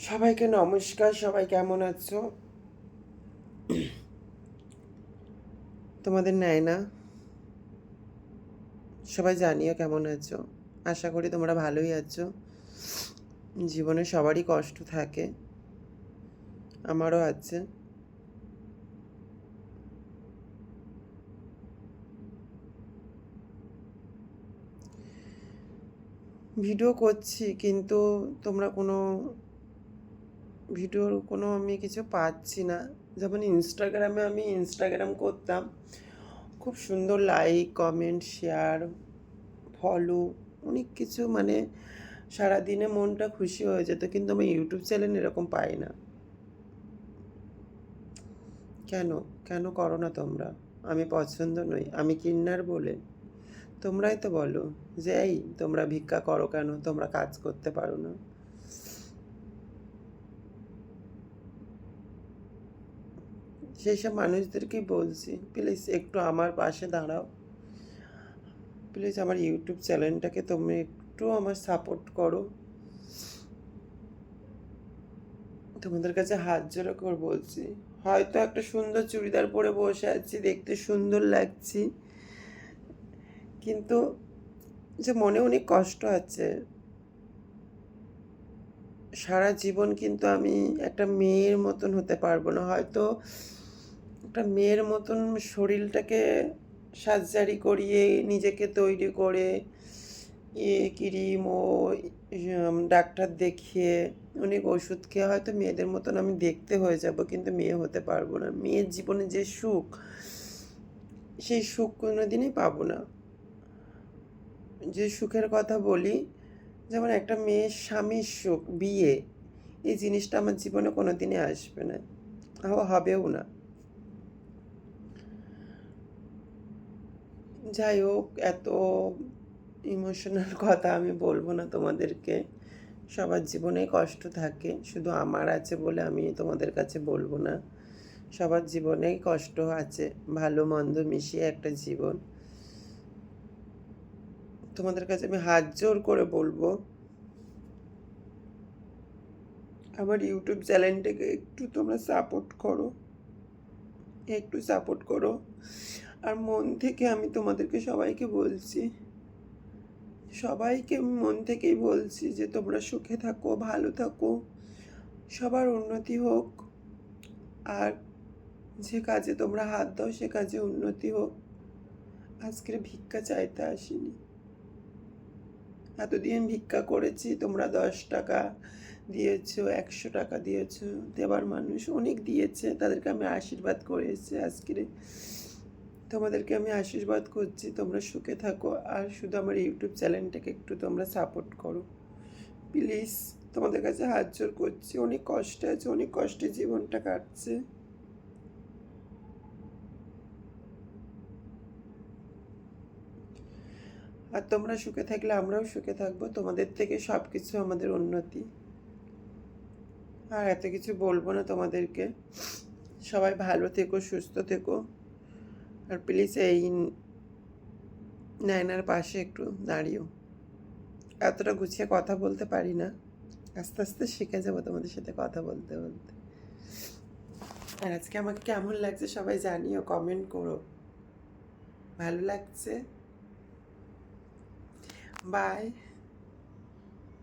সবাইকে নমস্কার। সবাই কেমন আছো? তোমাদের নেয় না, সবাই জানিও কেমন আছো। আশা করি তোমরা ভালোই আছো। জীবনে সবারই কষ্ট থাকে, আমারও আছে। ভিডিও করছি কিন্তু তোমরা কোনো ভিডিওর কোনো আমি কিছু পাচ্ছি না। যেমন আমি ইনস্টাগ্রাম করতাম, খুব সুন্দর লাইক কমেন্ট শেয়ার ফলো অনেক কিছু, মানে সারাদিনে মনটা খুশি হয়ে যেত, কিন্তু আমি ইউটিউব চ্যানেল এরকম পাই না। কেন কেন করো না তোমরা? আমি পছন্দ নই, আমি কিন্নার বলে? তোমরাই তো বলো যে এই তোমরা ভিক্ষা করো কেন, তোমরা কাজ করতে পারো না। সেই সব মানুষদেরকেই বলছি, প্লিজ একটু আমার পাশে দাঁড়াও। প্লিজ আমার ইউটিউব চ্যানেলটাকে তুমি একটু আমার সাপোর্ট করো। তোমাদের কাছে হাত জোড়ো করে বলছি। হয়তো একটা সুন্দর চুড়িদার পরে বসে আছি, দেখতে সুন্দর লাগছি, কিন্তু যে মনে অনেক কষ্ট আছে। সারা জীবন কিন্তু আমি একটা মেয়ের মতন হতে পারবো না হয়তো। একটা মেয়ের মতন শরীরটাকে সার্জারি করিয়ে নিজেকে তৈরি করে ক্রিম ও ডাক্তার দেখিয়ে অনেক ওষুধ খেয়ে হয়তো মেয়েদের মতন আমি দেখতে হয়ে যাব, কিন্তু মেয়ে হতে পারবো না। মেয়ের জীবনে যে সুখ, সেই সুখ কোনো দিনই পাবো না। যে সুখের কথা বলি, যেমন একটা মেয়ের স্বামীর সুখ, বিয়ে, এই জিনিসটা আমার জীবনে কোনো দিনই আসবে না, হবেও না। যাই হোক, এত ইমোশনাল কথা আমি বলবো না তোমাদেরকে। সবার জীবনে কষ্ট থাকে, শুধু আমার আছে বলে আমি তোমাদের কাছে বলবো না। সবার জীবনেই কষ্ট আছে, ভালো মন্দ মিশিয়ে একটা জীবন। তোমাদের কাছে আমি হাত জোর করে বলবো, আমার ইউটিউব চ্যানেলটাকে একটু তোমরা সাপোর্ট করো, একটু সাপোর্ট করো। আর মন থেকে আমি তোমাদেরকে সবাইকে বলছি, সবাইকে আমি মন থেকেই বলছি যে তোমরা সুখে থাকো, ভালো থাকো, সবার উন্নতি হোক। আর যে কাজে তোমরা হাত দাও সে কাজে উন্নতি হোক। আজকের ভিক্ষা চাইতে আসিনি, এতদিন ভিক্ষা করেছি, তোমরা 10 টাকা দিয়েছো, 100 টাকা দিয়েছো, দেবার মানুষ অনেক দিয়েছে, তাদেরকে আমি আশীর্বাদ করে এসেছি। আজকের তোমাদেরকে আমি আশীর্বাদ করছি, তোমরা সুখে থাকো। আর শুধু আমার ইউটিউব চ্যানেলটাকে একটু তোমরা সাপোর্ট করো প্লিজ। তোমাদের কাছে হাত জোর করছি, অনেক কষ্টে আছে, অনেক কষ্টে জীবনটা কাটছে। আর তোমরা সুখে থাকলে আমরাও সুখে থাকবো, তোমাদের থেকে সব কিছু আমাদের উন্নতি। আর এত কিছু বলবো না তোমাদেরকে। সবাই ভালো থেকো, সুস্থ থেকো। আর প্লিজ এই নায়নার পাশে একটু দাঁড়িও। এতটা গুছিয়ে কথা বলতে পারি না, আস্তে আস্তে শিখে যাবো তোমাদের সাথে কথা বলতে বলতে। আর আজকে আমাকে কেমন লাগছে সবাই জানিও, কমেন্ট করো। ভালো লাগছে? বাই।